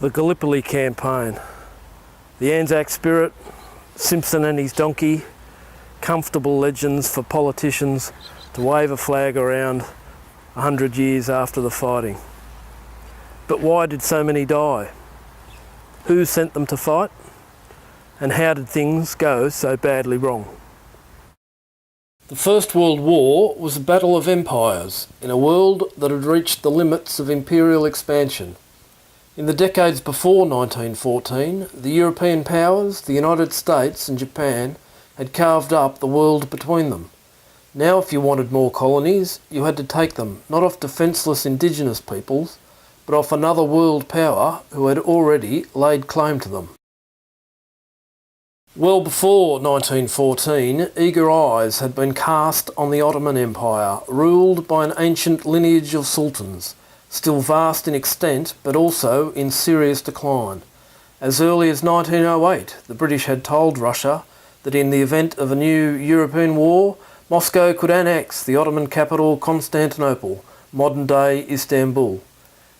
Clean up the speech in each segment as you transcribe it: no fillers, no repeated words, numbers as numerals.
The Gallipoli Campaign. The Anzac Spirit, Simpson and his donkey, comfortable legends for politicians to wave a flag around 100 years after the fighting. But why did so many die? Who sent them to fight? And how did things go so badly wrong? The First World War was a battle of empires in a world that had reached the limits of imperial expansion. In the decades before 1914, the European powers, the United States and Japan, had carved up the world between them. Now if you wanted more colonies, you had to take them not off defenceless indigenous peoples, but off another world power who had already laid claim to them. Well before 1914, eager eyes had been cast on the Ottoman Empire, ruled by an ancient lineage of sultans, still vast in extent but also in serious decline. As early as 1908, the British had told Russia that in the event of a new European war, Moscow could annex the Ottoman capital Constantinople, modern-day Istanbul.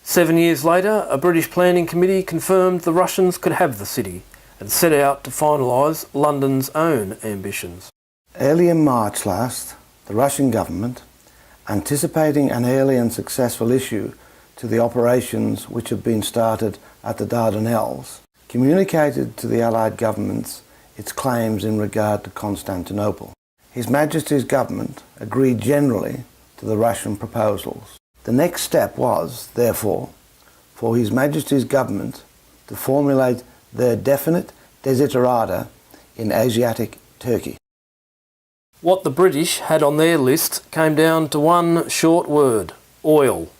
7 years later, a British planning committee confirmed the Russians could have the city and set out to finalise London's own ambitions. Early in March last, the Russian government, anticipating an early and successful issue to the operations which had been started at the Dardanelles, communicated to the Allied governments its claims in regard to Constantinople. His Majesty's government agreed generally to the Russian proposals. The next step was, therefore, for His Majesty's government to formulate their definite desiderata in Asiatic Turkey. What the British had on their list came down to one short word: oil.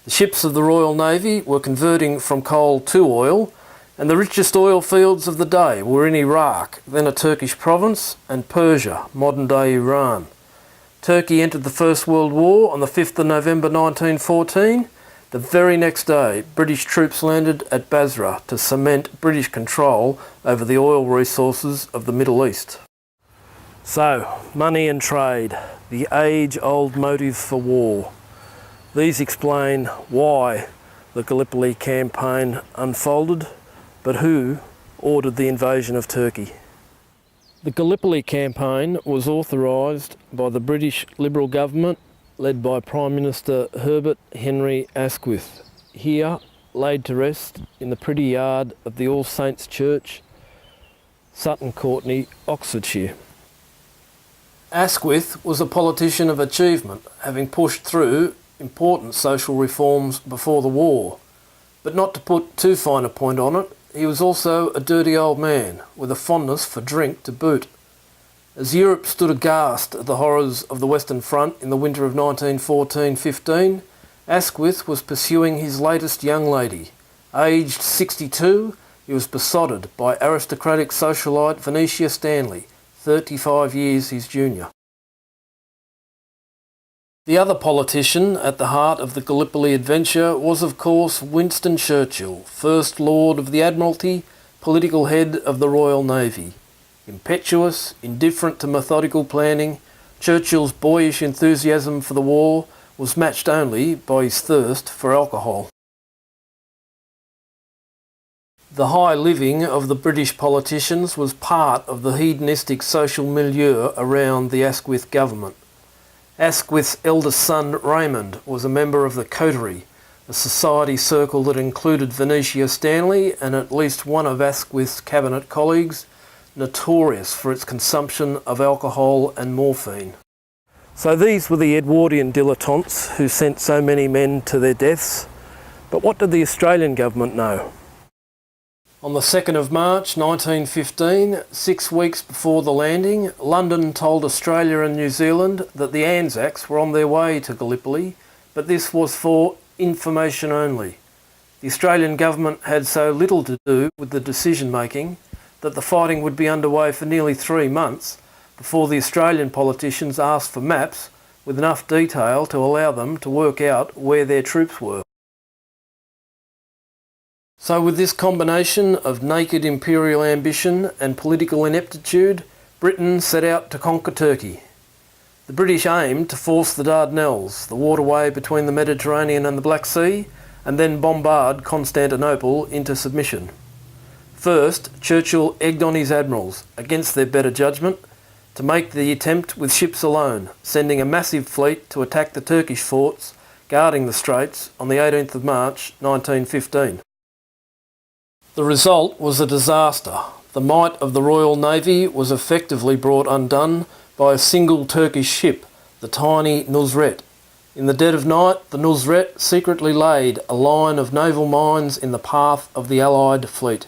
The ships of the Royal Navy were converting from coal to oil, and the richest oil fields of the day were in Iraq, then a Turkish province, and Persia, modern-day Iran. Turkey entered the First World War on the 5th of November 1914. The very next day, British troops landed at Basra to cement British control over the oil resources of the Middle East. So, money and trade, the age-old motive for war. These explain why the Gallipoli campaign unfolded, but who ordered the invasion of Turkey. The Gallipoli campaign was authorised by the British Liberal government led by Prime Minister Herbert Henry Asquith, here laid to rest in the pretty yard of the All Saints Church, Sutton Courtenay, Oxfordshire. Asquith was a politician of achievement, having pushed through important social reforms before the war. But not to put too fine a point on it, he was also a dirty old man, with a fondness for drink to boot. As Europe stood aghast at the horrors of the Western Front in the winter of 1914-15, Asquith was pursuing his latest young lady. Aged 62, he was besotted by aristocratic socialite Venetia Stanley, 35 years his junior. The other politician at the heart of the Gallipoli adventure was, of course, Winston Churchill, First Lord of the Admiralty, political head of the Royal Navy. Impetuous, indifferent to methodical planning, Churchill's boyish enthusiasm for the war was matched only by his thirst for alcohol. The high living of the British politicians was part of the hedonistic social milieu around the Asquith government. Asquith's eldest son, Raymond, was a member of the Coterie, a society circle that included Venetia Stanley and at least one of Asquith's cabinet colleagues, notorious for its consumption of alcohol and morphine. So these were the Edwardian dilettantes who sent so many men to their deaths. But what did the Australian government know? On the 2nd of March 1915, 6 weeks before the landing, London told Australia and New Zealand that the Anzacs were on their way to Gallipoli, but this was for information only. The Australian government had so little to do with the decision-making that the fighting would be underway for nearly 3 months before the Australian politicians asked for maps with enough detail to allow them to work out where their troops were. So with this combination of naked imperial ambition and political ineptitude, Britain set out to conquer Turkey. The British aimed to force the Dardanelles, the waterway between the Mediterranean and the Black Sea, and then bombard Constantinople into submission. First, Churchill egged on his admirals, against their better judgment, to make the attempt with ships alone, sending a massive fleet to attack the Turkish forts guarding the Straits on the 18th of March 1915. The result was a disaster. The might of the Royal Navy was effectively brought undone by a single Turkish ship, the tiny Nusret. In the dead of night, the Nusret secretly laid a line of naval mines in the path of the Allied fleet.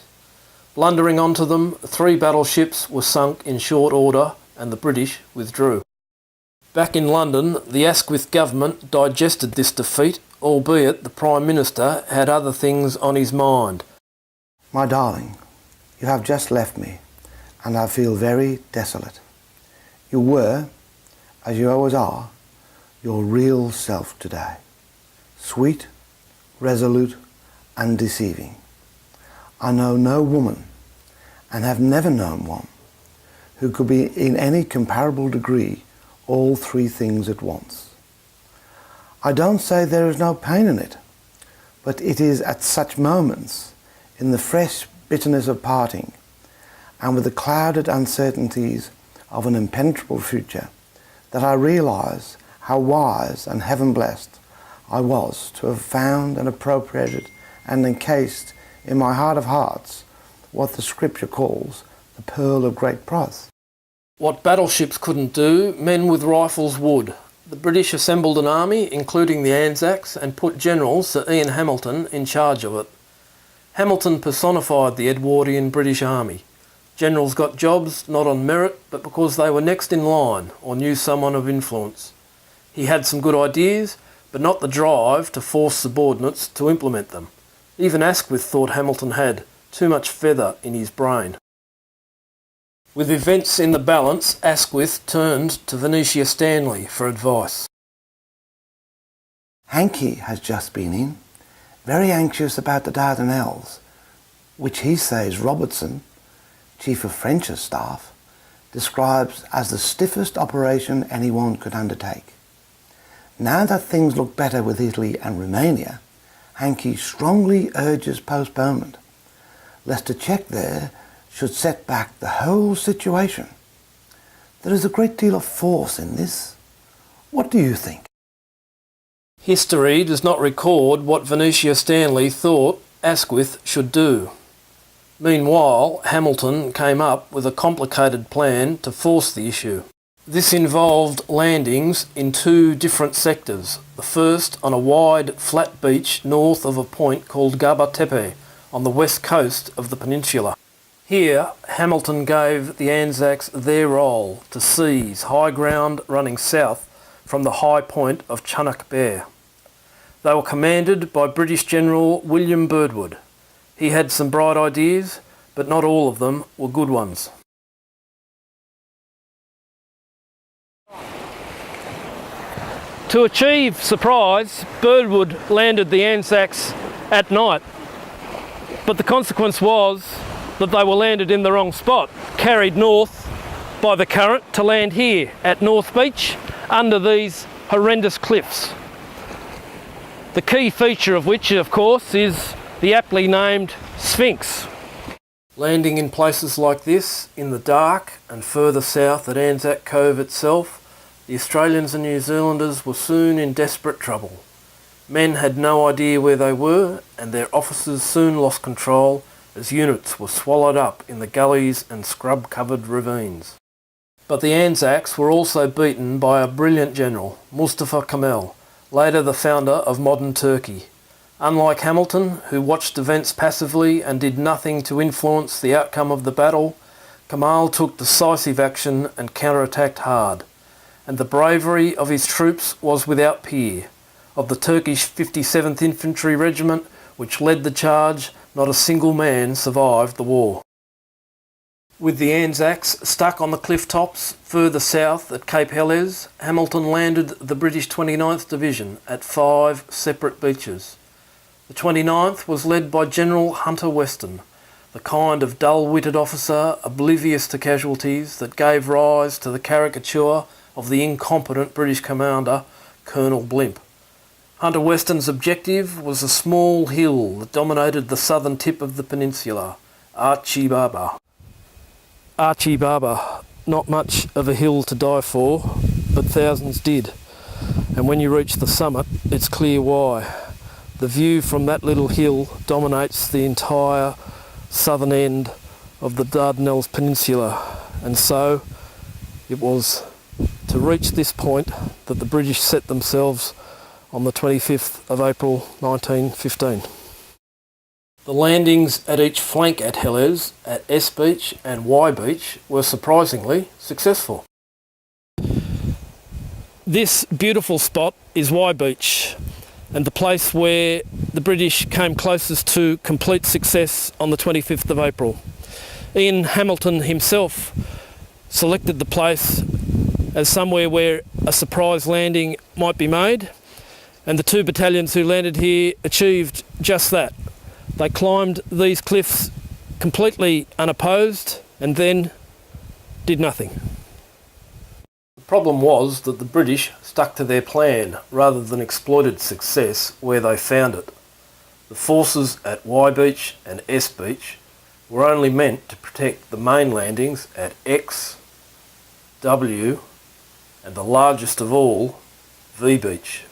Blundering onto them, 3 battleships were sunk in short order and the British withdrew. Back in London, the Asquith government digested this defeat, albeit the Prime Minister had other things on his mind. My darling, you have just left me, and I feel very desolate. You were, as you always are, your real self today. Sweet, resolute, undeceiving. I know no woman, and have never known one, who could be in any comparable degree all 3 things at once. I don't say there is no pain in it, but it is at such moments, in the fresh bitterness of parting, and with the clouded uncertainties of an impenetrable future, that I realise how wise and heaven-blessed I was to have found and appropriated and encased in my heart of hearts what the Scripture calls the pearl of great price. What battleships couldn't do, men with rifles would. The British assembled an army, including the Anzacs, and put General Sir Ian Hamilton in charge of it. Hamilton personified the Edwardian British Army. Generals got jobs not on merit, but because they were next in line or knew someone of influence. He had some good ideas, but not the drive to force subordinates to implement them. Even Asquith thought Hamilton had too much feather in his brain. With events in the balance, Asquith turned to Venetia Stanley for advice. Hankey has just been in, very anxious about the Dardanelles, which he says Robertson, Chief of French's staff, describes as the stiffest operation anyone could undertake. Now that things look better with Italy and Romania, Hankey strongly urges postponement, lest a check there should set back the whole situation. There is a great deal of force in this. What do you think? History does not record what Venetia Stanley thought Asquith should do. Meanwhile, Hamilton came up with a complicated plan to force the issue. This involved landings in 2 different sectors. The first on a wide, flat beach north of a point called Gaba Tepe on the west coast of the peninsula. Here, Hamilton gave the Anzacs their role to seize high ground running south from the high point of Chunuk Bair. They were commanded by British General William Birdwood. He had some bright ideas, but not all of them were good ones. To achieve surprise, Birdwood landed the Anzacs at night, but the consequence was that they were landed in the wrong spot, carried north by the current to land here at North Beach under these horrendous cliffs. The key feature of which, of course, is the aptly named Sphinx. Landing in places like this, in the dark and further south at Anzac Cove itself, the Australians and New Zealanders were soon in desperate trouble. Men had no idea where they were, and their officers soon lost control as units were swallowed up in the gullies and scrub-covered ravines. But the Anzacs were also beaten by a brilliant general, Mustafa Kemal, later the founder of modern Turkey. Unlike Hamilton, who watched events passively and did nothing to influence the outcome of the battle, Kemal took decisive action and counterattacked hard. And the bravery of his troops was without peer. Of the Turkish 57th Infantry Regiment, which led the charge, not a single man survived the war. With the Anzacs stuck on the cliff tops further south at Cape Helles, Hamilton landed the British 29th Division at 5 separate beaches. The 29th was led by General Hunter Weston, the kind of dull-witted officer oblivious to casualties that gave rise to the caricature of the incompetent British commander, Colonel Blimp. Hunter Weston's objective was a small hill that dominated the southern tip of the peninsula, Archie Baba. Archie Baba, not much of a hill to die for, but thousands did. And when you reach the summit, it's clear why. The view from that little hill dominates the entire southern end of the Dardanelles Peninsula, and so it was to reach this point that the British set themselves on the 25th of April 1915. The landings at each flank at Helles, at S Beach and Y Beach were surprisingly successful. This beautiful spot is Y Beach, and the place where the British came closest to complete success on the 25th of April. Ian Hamilton himself selected the place as somewhere where a surprise landing might be made, and the two battalions who landed here achieved just that. They climbed these cliffs completely unopposed and then did nothing. The problem was that the British stuck to their plan rather than exploited success where they found it. The forces at Y Beach and S Beach were only meant to protect the main landings at X, W and the largest of all, V Beach.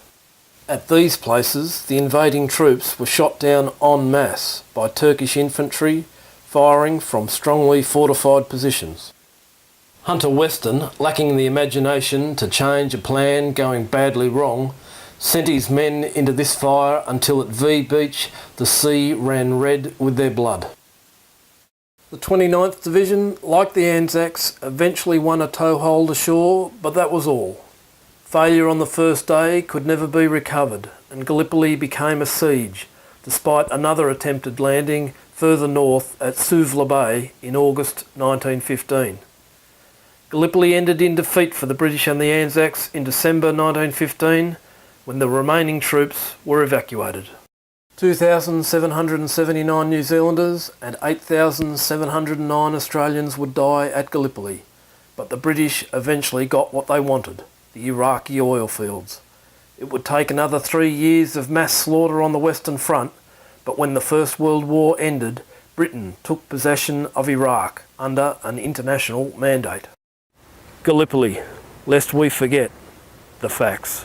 At these places, the invading troops were shot down en masse by Turkish infantry firing from strongly fortified positions. Hunter Weston, lacking the imagination to change a plan going badly wrong, sent his men into this fire until at V Beach the sea ran red with their blood. The 29th Division, like the Anzacs, eventually won a toehold ashore, but that was all. Failure on the first day could never be recovered, and Gallipoli became a siege, despite another attempted landing further north at Suvla Bay in August 1915. Gallipoli ended in defeat for the British and the Anzacs in December 1915, when the remaining troops were evacuated. 2,779 New Zealanders and 8,709 Australians would die at Gallipoli, but the British eventually got what they wanted, the Iraqi oil fields. It would take another 3 years of mass slaughter on the Western Front, but when the First World War ended, Britain took possession of Iraq under an international mandate. Gallipoli, lest we forget the facts.